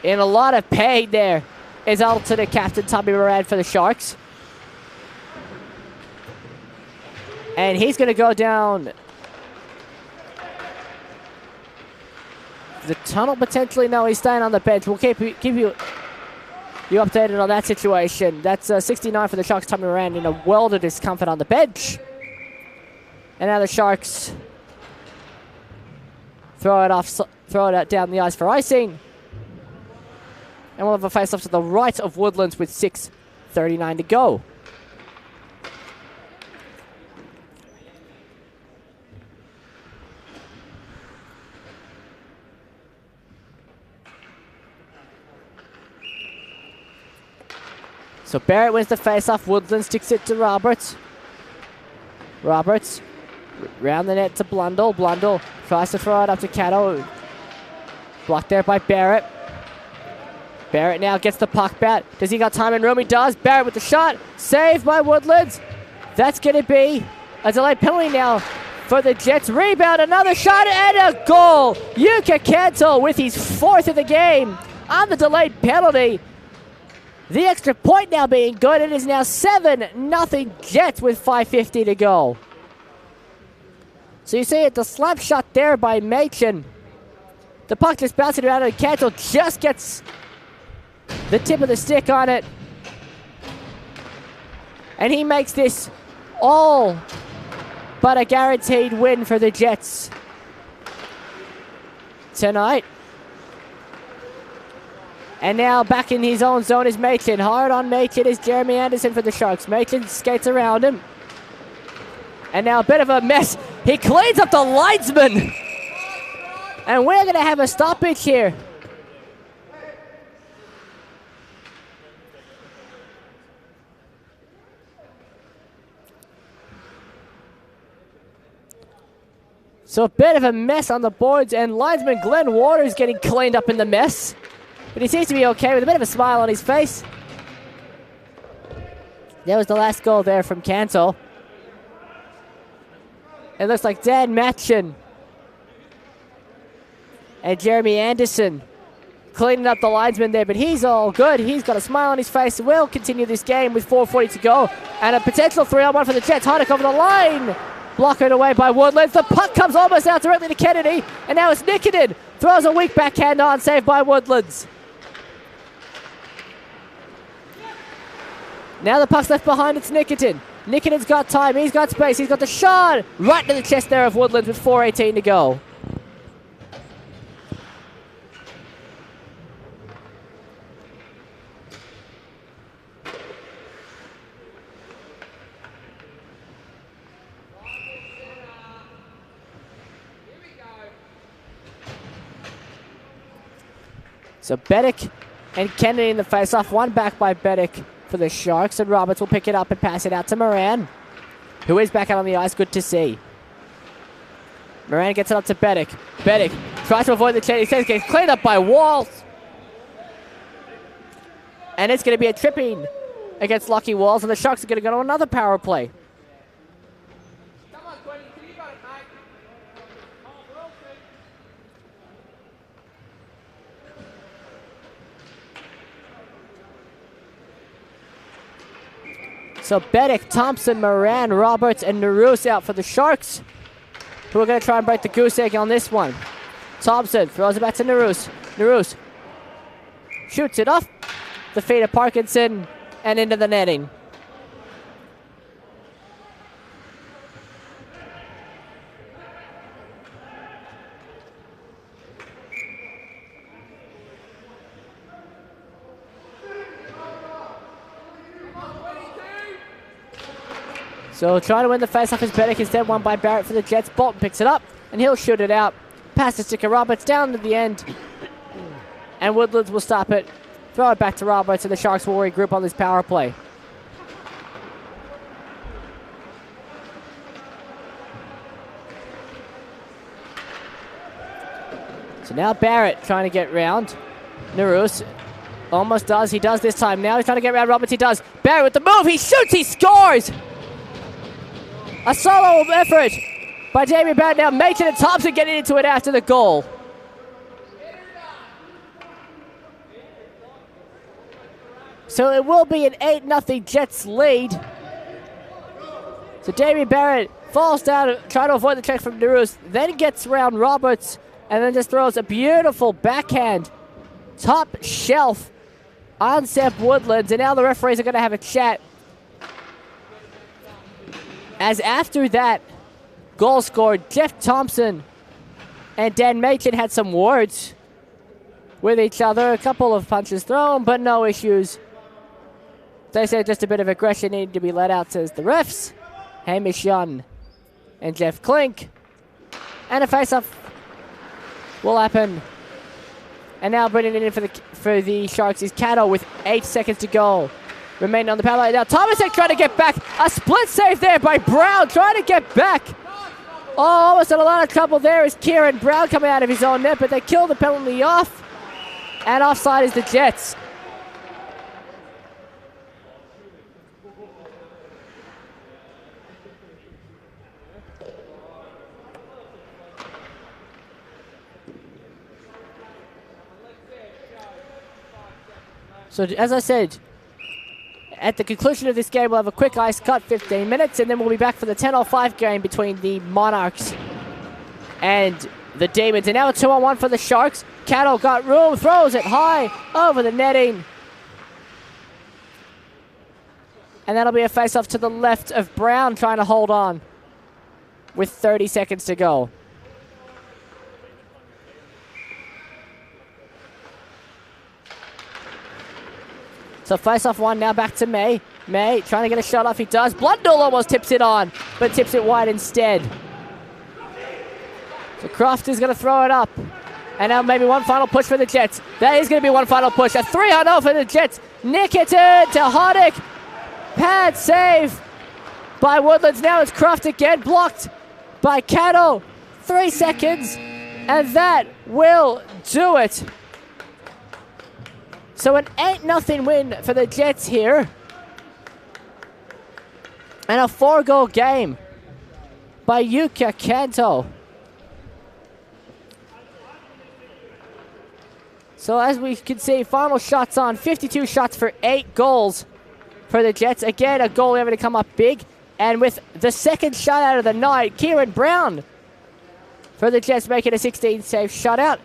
in a lot of pain there is alternate captain Tommy Moran for the Sharks. And he's going to go down the tunnel potentially. No, he's staying on the bench. We'll keep you updated on that situation. That's 69 for the Sharks. Tommy Moran in a world of discomfort on the bench. And now the Sharks throw it out down the ice for icing. And we'll have a face-off to the right of Woodlands with 6:39 to go. So Barrett wins the face-off. Woodland sticks it to Roberts. Roberts round the net to Blundell. Blundell tries to throw it up to Cato. Blocked there by Barrett. Barrett now gets the puck back. Does he got time and room? He does. Barrett with the shot. Saved by Woodlands. That's going to be a delayed penalty now for the Jets. Rebound, another shot, and a goal. Yuka Cancel with his 4th of the game on the delayed penalty. The extra point now being good. It is now 7-0 Jets with 5:50 to go. So you see it, the slap shot there by Machin. The puck just bouncing around and Cancel just gets the tip of the stick on it. And he makes this all but a guaranteed win for the Jets tonight. And now back in his own zone is Machin. Hard on Machin is Jeremy Anderson for the Sharks. Machin skates around him. And now a bit of a mess. He cleans up the linesman. And we're going to have a stoppage here. So a bit of a mess on the boards, and linesman Glenn Waters getting cleaned up in the mess. But he seems to be okay with a bit of a smile on his face. That was the last goal there from Cancel. It looks like Dan Machin and Jeremy Anderson cleaning up the linesman there, but he's all good. He's got a smile on his face. We'll continue this game with 4:40 to go. And a potential 3-on-1 for the Jets. Heineck over the line. Blocked away by Woodlands. The puck comes almost out directly to Kennedy. And now it's Nikitin. Throws a weak backhand on, saved by Woodlands. Now the puck's left behind, it's Nikitin. Nikitin's got time, he's got space, he's got the shot! Right to the chest there of Woodlands with 4:18 to go. So Beddick and Kennedy in the face-off, one back by Beddick for the Sharks, and Roberts will pick it up and pass it out to Moran, who is back out on the ice. Good to see. Moran gets it up to Beddick. Beddick tries to avoid the chain. He gets cleaned up by Walls. And it's going to be a tripping against Lucky Walls, and the Sharks are going to go to another power play. So Beddick, Thompson, Moran, Roberts, and Naruse out for the Sharks, who are going to try and break the goose egg on this one. Thompson throws it back to Naruse. Naruse shoots it off the feet of Parkinson and into the netting. So trying to win the face-off is better. Instead, won by Barrett for the Jets. Bolton picks it up, and he'll shoot it out. Pass to Sticker Roberts down to the end. And Woodlands will stop it. Throw it back to Roberts, and the Sharks will regroup on this power play. So now Barrett trying to get round. Narus almost does. He does this time. Now he's trying to get around Roberts. He does. Barrett with the move. He shoots. He scores. A solo effort by Damien Barrett. Now Macon and Thompson getting into it after the goal. So it will be an 8-0 Jets lead. So Damien Barrett falls down, trying to avoid the check from Narus. Then gets around Roberts. And then just throws a beautiful backhand. Top shelf on Seb Woodlands. And now the referees are going to have a chat. As after that goal scored, Jeff Thompson and Dan Machin had some words with each other. A couple of punches thrown, but no issues. They said just a bit of aggression needed to be let out, says the refs. Hamish Young and Jeff Klink. And a face-off will happen. And now bringing it in for the Sharks is Caddo with 8 seconds to go. Remaining on the power line. Now Thomasek trying to get back. A split save there by Brown trying to get back. Oh, almost in a lot of trouble there is Kieran Brown coming out of his own net, but they kill the penalty off. And offside is the Jets. So as I said, at the conclusion of this game, we'll have a quick ice cut, 15 minutes, and then we'll be back for the 10-05 game between the Monarchs and the Demons. And now a 2-on-1 for the Sharks. Cattle got room, throws it high over the netting. And that'll be a face-off to the left of Brown trying to hold on with 30 seconds to go. So face-off one, now back to May. May trying to get a shot off, he does. Blundell almost tips it on, but tips it wide instead. So Croft is going to throw it up. And now maybe one final push for the Jets. That is going to be one final push. A 3-0 for the Jets. Nick it to Hoddick. Pad save by Woodlands. Now it's Croft again, blocked by Caddo. 3 seconds, and that will do it. So an 8-0 win for the Jets here. And a 4-goal game by Yuka Kanto. So as we can see, final shots on, 52 shots for 8 goals for the Jets. Again, a goal able to come up big. And with the second shutout of the night, Kieran Brown for the Jets making a 16-save shutout.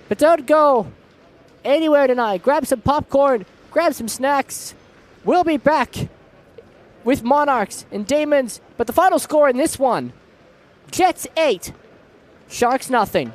But don't go anywhere tonight. Grab some popcorn, grab some snacks. We'll be back with Monarchs and Demons. But the final score in this one, Jets 8, Sharks nothing.